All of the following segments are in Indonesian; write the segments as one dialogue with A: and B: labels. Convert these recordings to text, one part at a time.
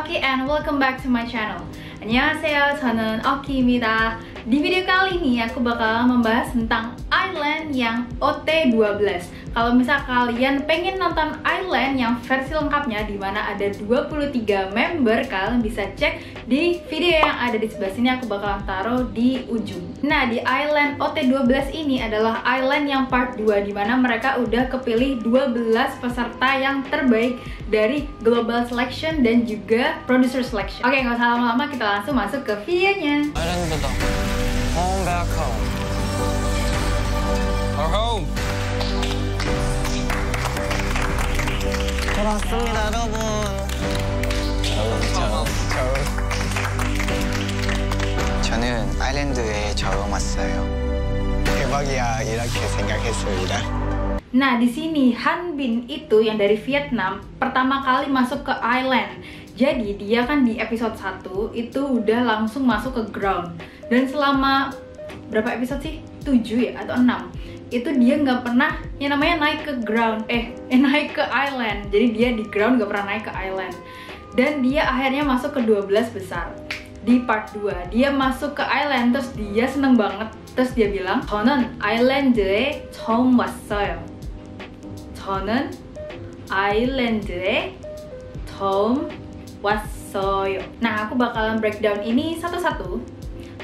A: Oki and welcome back to my channel. 안녕하세요, 저는 Oki입니다. Di video kali ini aku bakal membahas tentang Island yang OT12. Kalau misal kalian pengen nonton Island yang versi lengkapnya di mana ada 23 member, kalian bisa cek di video yang ada di sebelah sini, aku bakalan taruh di ujung. Nah, di Island OT12 ini adalah Island yang part 2 di mana mereka udah kepilih 12 peserta yang terbaik dari Global Selection dan juga Producer Selection. Oke, nggak usah lama-lama, kita langsung masuk ke videonya.
B: 아일랜드다. Home back home. Our home. 돌아왔습니다, 여러분.
C: 저는 아일랜드에 처음 왔어요. 대박이야, 이렇게 생각했습니다.
A: Nah, di sini Han Bin itu yang dari Vietnam pertama kali masuk ke Island. Jadi dia kan di episode 1 itu udah langsung masuk ke ground. Dan selama berapa episode sih? 7 ya atau 6. Itu dia nggak pernah yang namanya naik ke ground, naik ke Island. Jadi dia di ground nggak pernah naik ke Island. Dan dia akhirnya masuk ke 12 besar. Di part 2 dia masuk ke Island, terus dia seneng banget. Terus dia bilang, 저는 아일랜드에 처음 왔어요. 저는 아일랜드에 처음 왔어요. Nah, aku bakalan breakdown ini satu-satu.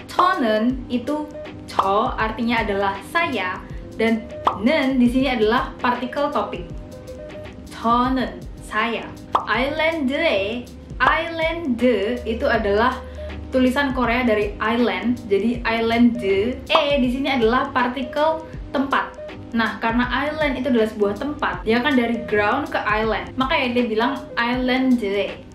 A: 저는 itu 저 artinya adalah saya, dan 는 di sini adalah partikel topik. 저는 saya. 아일랜드에 island itu adalah tulisan Korea dari island, jadi island di sini adalah partikel tempat. Nah, karena island itu adalah sebuah tempat, dia kan dari ground ke island, makanya dia bilang island.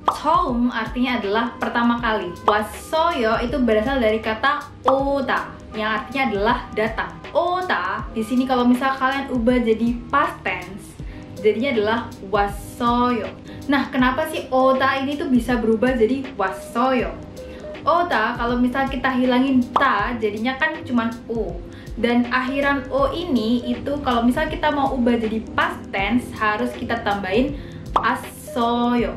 A: 처음 artinya adalah pertama kali. 왔어요 itu berasal dari kata 오다 yang artinya adalah datang. 오다 di sini kalau misal kalian ubah jadi past tense, jadinya adalah 왔어요. Nah, kenapa sih 오다 ini tuh bisa berubah jadi 왔어요? 오다 kalau misal kita hilangin ta, jadinya kan cuman o. Dan akhiran o ini itu kalau misal kita mau ubah jadi past tense harus kita tambahin assoyo.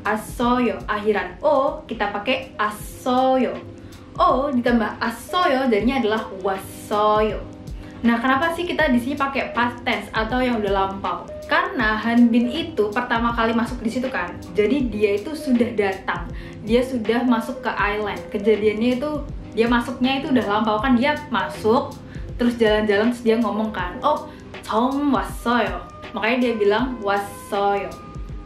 A: Assoyo, akhiran o kita pakai assoyo. O ditambah assoyo jadinya adalah wassoyo. Nah, kenapa sih kita di sini pakai past tense atau yang udah lampau? Karena Han Bin itu pertama kali masuk di situ kan. Jadi dia itu sudah datang. Dia sudah masuk ke island. Kejadiannya itu dia masuknya itu udah lampau kan, dia masuk terus jalan-jalan terus dia ngomong kan, "Oh, 처음 왔어요." Makanya dia bilang 왔어요.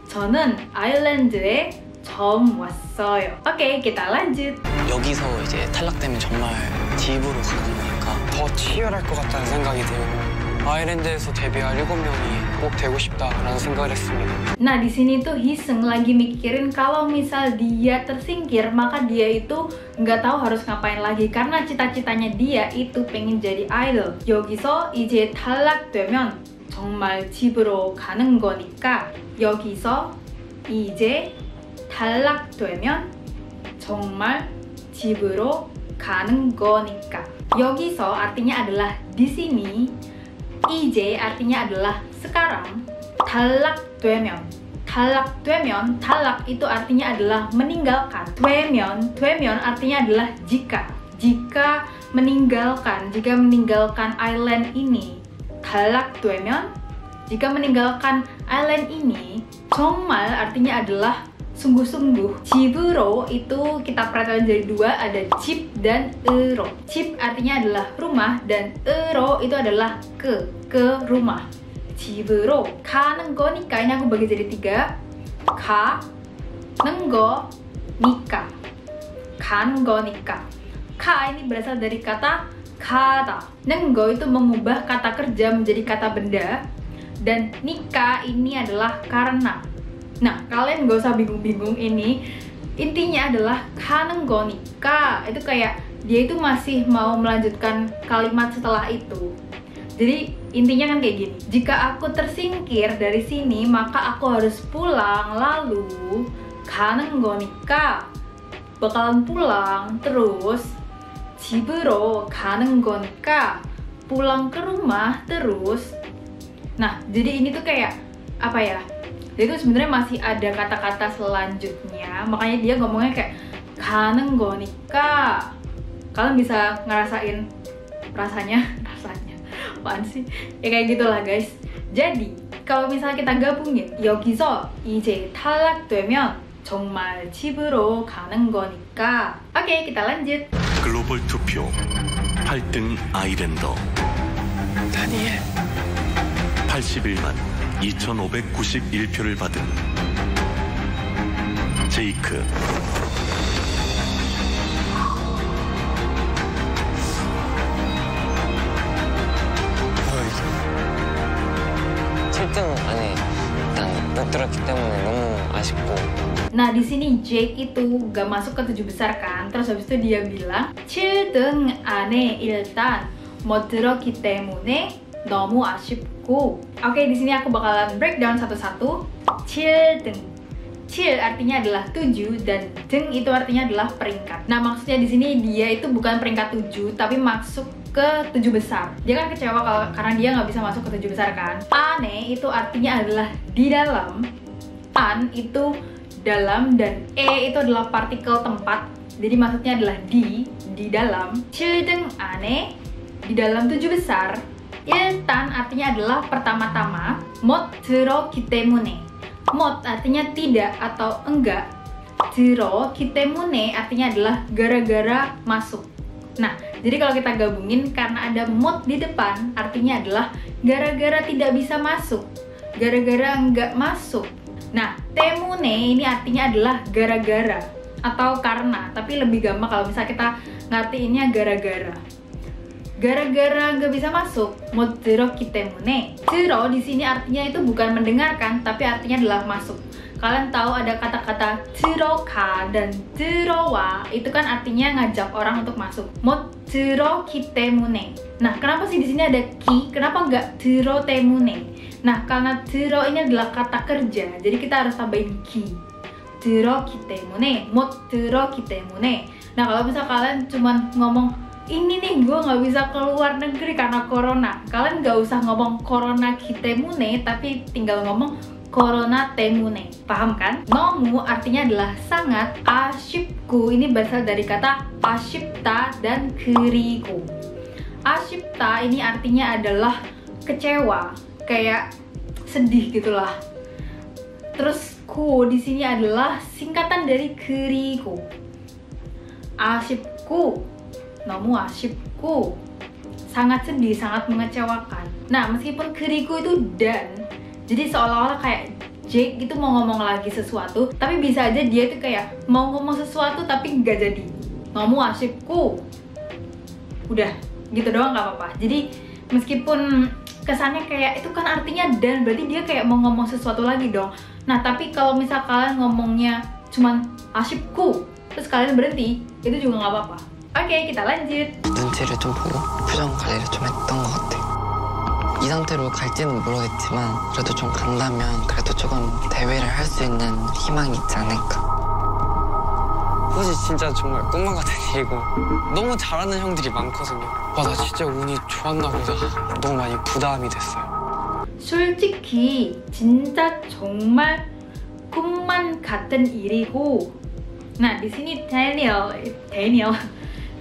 A: 저는 아일랜드에 처음 왔어요. Oke, kita lanjut.
B: 여기서 이제 탈락되면 정말 집으로 가는 거니까 더 치열할 것 같다는 생각이 들고 아일랜드에서 데뷔할 7명이 꼭 되고 싶다라는 생각을 했습니다.
A: Nah, di sini tuh Hiseng lagi mikirin kalau misal dia tersingkir, maka dia itu nggak tahu harus ngapain lagi karena cita-citanya dia itu pengen jadi idol. 여기서 이제 탈락되면 정말 집으로 가는 거니까 여기서 이제 탈락되면 정말 집으로 가는 거니까. 여기서 artinya adalah di sini, 이제 artinya adalah sekarang, 탈락되면. 탈락되면, 탈락 itu artinya adalah meninggalkan. 되면 artinya adalah jika. Jika meninggalkan island ini. 탈락되면, jika meninggalkan island ini. 정말 artinya adalah sungguh-sungguh. 집으로 itu kita perhatikan jadi dua, ada 집 dan 으로. 집 artinya adalah rumah dan 으로 itu adalah ke rumah. 집으로 가는 거니까 ini aku bagi jadi 3. 가는 거니까. 가는 거니까. Ka ini berasal dari kata kata. Nenggo itu mengubah kata kerja menjadi kata benda. Dan nikah ini adalah karena. Nah, kalian gak usah bingung-bingung ini. Intinya adalah 가는 거니까. Itu kayak dia itu masih mau melanjutkan kalimat setelah itu. Jadi intinya kan kayak gini. Jika aku tersingkir dari sini, maka aku harus pulang. Lalu 가는 거니까 bakalan pulang. Terus 집으로 가는 거니까 pulang ke rumah terus. Nah, jadi ini tuh kayak apa ya? Jadi itu sebenarnya masih ada kata-kata selanjutnya, makanya dia ngomongnya kayak 가는 거니까. Kalian bisa ngerasain rasanya apaan sih? Ya kayak gitulah guys. Jadi kalau misalnya kita gabungin 여기서 이제 탈락되면 정말 집으로 가는 거니까. Oke, kita lanjut.
D: 글로벌 투표 8등 아일랜더
B: 다니엘
D: 81만 2,591표를 받은 제이크
B: 7등 안에 일단 못 들었기 때문에 너무 아쉽고.
A: Nah di sini Jake itu gak masuk ke 7 besar kan, terus habis itu dia bilang 7등 안에 일단 못 들었기 때문에 너무 아쉽고. Oke, di sini aku bakalan breakdown satu-satu. 7등, 7 artinya adalah 7 dan deng itu artinya adalah peringkat. Nah maksudnya di sini dia itu bukan peringkat 7 tapi masuk ke 7 besar. Dia kan kecewa karena dia nggak bisa masuk ke 7 besar kan. Ane itu artinya adalah di dalam. An itu dalam dan e itu adalah partikel tempat. Jadi maksudnya adalah di dalam. 7등 안에 di dalam 7 besar. 일단 artinya adalah pertama-tama. 못 들었기 때문에. 못 artinya tidak atau enggak. 들었기 때문에 artinya adalah gara-gara masuk. Nah, jadi kalau kita gabungin karena ada 못 di depan artinya adalah gara-gara tidak bisa masuk, gara-gara enggak masuk. Nah, 때문에 ini artinya adalah gara-gara atau karena, tapi lebih gampang kalau misalnya kita ngertiinnya gara-gara. Gara-gara nggak bisa masuk, 못 들었기 때문에. 들어 di sini artinya itu bukan mendengarkan, tapi artinya adalah masuk. Kalian tahu ada kata-kata 들어가 dan 들어와, itu kan artinya ngajak orang untuk masuk. 못 들었기 때문에. Nah, kenapa sih di sini ada ki? Kenapa nggak 들어 때문에? Nah, karena 들어 ini adalah kata kerja, jadi kita harus tambahin ki. 들었기 때문에, 못 들었기 때문에. Nah, kalau misal kalian cuman ngomong ini nih gue nggak bisa keluar negeri karena corona, kalian nggak usah ngomong corona 때문에, tapi tinggal ngomong corona 때문에. Paham kan? 너무 artinya adalah sangat. 아쉽고 ini berasal dari kata 아쉽다 dan 그리고. 아쉽다 ini artinya adalah kecewa, kayak sedih gitulah. Terus ku di sini adalah singkatan dari 그리고. 아쉽고, 너무 아쉽고, sangat sedih, sangat mengecewakan. Nah, meskipun 그리고 itu dan, jadi seolah-olah kayak Jake gitu mau ngomong lagi sesuatu, tapi bisa aja dia tuh kayak mau ngomong sesuatu tapi nggak jadi. 너무 아쉽고, udah gitu doang nggak apa-apa. Jadi meskipun kesannya kayak itu kan artinya dan, berarti dia kayak mau ngomong sesuatu lagi dong. Nah tapi kalau misal kalian ngomongnya cuman 아쉽고 terus kalian berhenti, itu juga nggak apa-apa. Oke, kita lanjut.
B: 눈치를 좀 보고 표정 관리를 좀 했던 것 같아. 이 상태로 갈지는 모르겠지만 그래도 좀 간다면 그래도 조금 대회를 할 수 있는 희망이 있지 않을까. 호지 진짜 정말 꿈만 같은 일이고 너무 잘하는 형들이 많거든요. 와, 나 진짜 운이 좋았나 보다. 너무 많이 부담이 됐어요.
A: 솔직히 진짜 정말 꿈만 같은 일이고. Nah, di sini Daniel.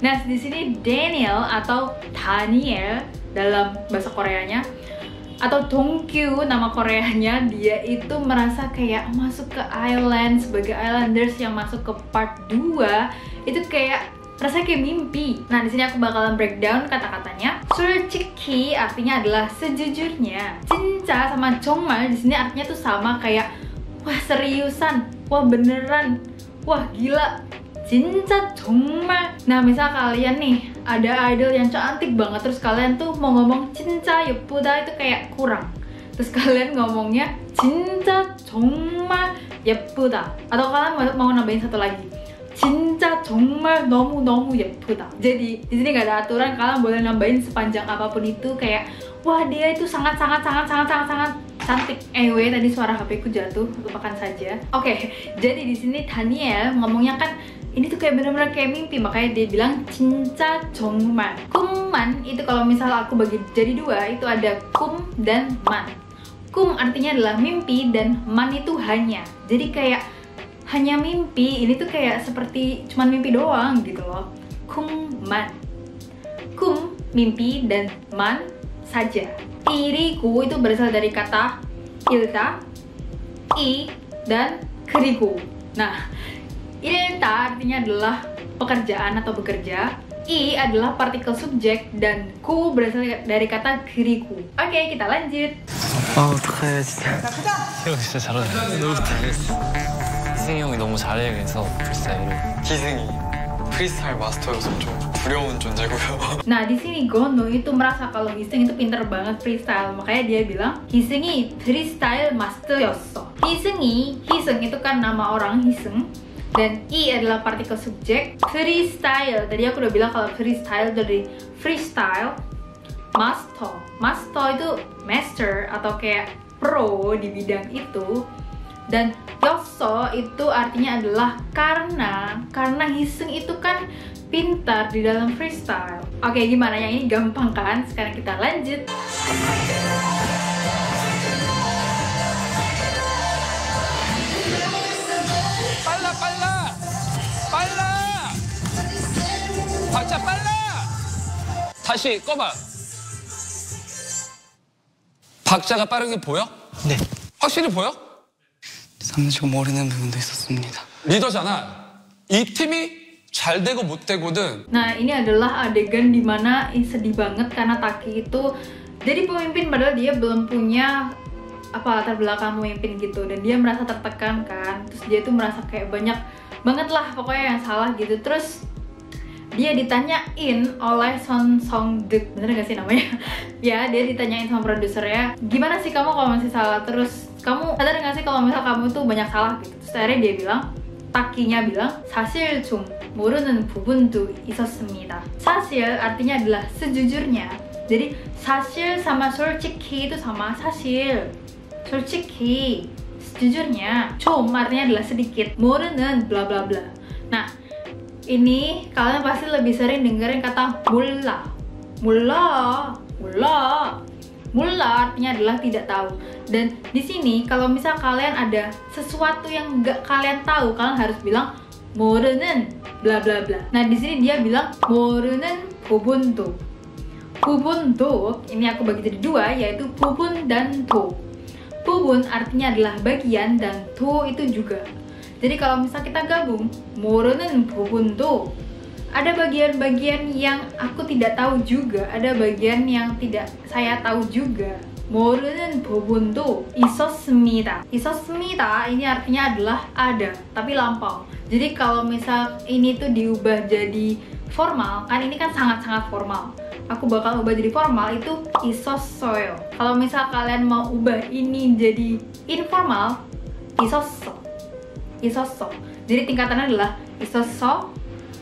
A: Nah, di sini Daniel atau Daniel dalam bahasa Koreanya, atau Dongkyu nama Koreanya, dia itu merasa kayak masuk ke Island sebagai Islanders yang masuk ke part 2 itu kayak rasanya kayak mimpi. Nah, di sini aku bakalan breakdown kata-katanya. 솔직히 artinya adalah sejujurnya. 진짜 sama 정말 di sini artinya tuh sama, kayak wah seriusan, wah beneran, wah gila. 진짜 정말. Nah, misal kalian nih ada idol yang cantik banget, terus kalian tuh mau ngomong 진짜 예쁘다 itu kayak kurang. Terus kalian ngomongnya 진짜 정말 예쁘다. Atau kalian mau nambahin satu lagi. 진짜 정말 너무 예쁘다. Jadi di sini nggak ada aturan, kalian boleh nambahin sepanjang apapun itu, kayak wah dia itu sangat cantik. Anyway, tadi suara HP ku jatuh, lupakan saja. Oke, jadi di sini Daniel ngomongnya kan ini tuh kayak bener-bener kayak mimpi, makanya dia bilang 진짜 정말. 꿈만 itu kalau misal aku bagi jadi dua, itu ada kum dan man. kum artinya adalah mimpi dan man itu hanya. Jadi kayak hanya mimpi, ini tuh kayak seperti cuman mimpi doang gitu loh. Kum man. Kum mimpi dan man saja. Iriku itu berasal dari kata ilta, i dan keriku. Nah, ilta artinya adalah pekerjaan atau bekerja. I adalah partikel subjek dan ku berasal dari kata keriku. Oke, kita lanjut.
B: 어떡해 진짜. 형 진짜 잘하네. 너무 잘했어. 희승이 형이 너무 잘해 그래서 프리스타일을. 희승이 프리스타일 마스터여서 좀 두려운 존재고요.
A: Nah, di sini Gono itu merasa kalau Hiseng itu pinter banget freestyle. Makanya dia bilang Hiseng이 freestyle master였어. Hiseng itu kan nama orang Hiseng. Dan I adalah partikel subjek. Freestyle, tadi aku udah bilang kalau freestyle dari freestyle. Master itu master atau kayak pro di bidang itu. Dan yoso itu artinya adalah karena Hiseng itu kan pintar di dalam freestyle. Oke, gimana? Yang ini gampang kan? Sekarang kita lanjut.
E: 빨라! 박자 빨라! 다시 꺼봐. 박자가 빠른 게 보여?
B: 네.
E: 확실히 보여?
B: 잠시 모르는 부분도 있었습니다.
E: 리더잖아. 이 팀이 잘 되고 못 되고든.
A: Nah, ini adalah adegan dimana sedih banget karena Taki itu jadi pemimpin padahal dia belum punya latar belakang pemimpin gitu, dan dia merasa tertekan kan. Terus dia tuh merasa kayak banyak banget lah pokoknya yang salah gitu. Terus dia ditanyain oleh Son Song-deuk, bener gak sih namanya? Ya, dia ditanyain sama produsernya, gimana sih kamu kalau masih salah? Terus kamu sadar gak sih kalau misal kamu tuh banyak salah gitu? Terus akhirnya dia bilang, Takinya bilang, 사실 좀 모르는 부분도 있었습니다. 사실 artinya adalah sejujurnya. Jadi 사실 sama 솔직히 itu sama. 사실, 솔직히, sejujurnya. 좀 artinya adalah sedikit. 모르는 bla bla bla. Nah, ini kalian pasti lebih sering dengerin kata 몰라. 몰라 artinya adalah tidak tahu. Dan di sini kalau misal kalian ada sesuatu yang nggak kalian tahu, kalian harus bilang 모르는 bla bla bla. Nah, di sini dia bilang 모르는 부분도. 부분도 ini aku bagi jadi dua, yaitu 부분 dan 도. 부분 artinya adalah bagian dan 도 itu juga. Jadi kalau misal kita gabung 모르는 부분도, ada bagian-bagian yang aku tidak tahu juga, ada bagian yang tidak saya tahu juga. 모르는 부분도 있었습니다. 있었습니다 ini artinya adalah ada, tapi lampau. Jadi kalau misal ini tuh diubah jadi formal, kan ini kan sangat-sangat formal. Aku bakal ubah jadi formal itu 있었어요. Kalau misal kalian mau ubah ini jadi informal, 있었어. Jadi tingkatannya adalah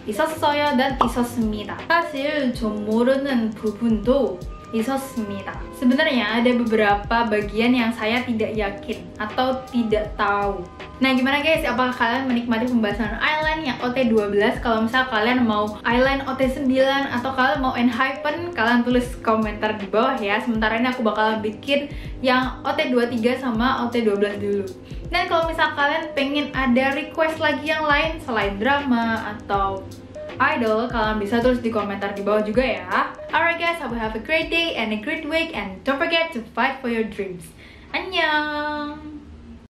A: 있었어요 dan 있었습니다. 사실 좀 모르는 부분도 있었습니다. Sebenarnya ada beberapa bagian yang saya tidak yakin atau tidak tahu. Nah, gimana guys? Apakah kalian menikmati pembahasan Island yang OT12? Kalau misal kalian mau Island OT9 atau kalian mau Enhypen, kalian tulis komentar di bawah ya. Sementara ini aku bakal bikin yang OT23 sama OT12 dulu. Dan kalau misal kalian pengen ada request lagi yang lain selain drama atau idol, kalian bisa tulis di komentar di bawah juga ya. Alright guys, hope you have a great day and a great week, and don't forget to fight for your dreams. Annyeong!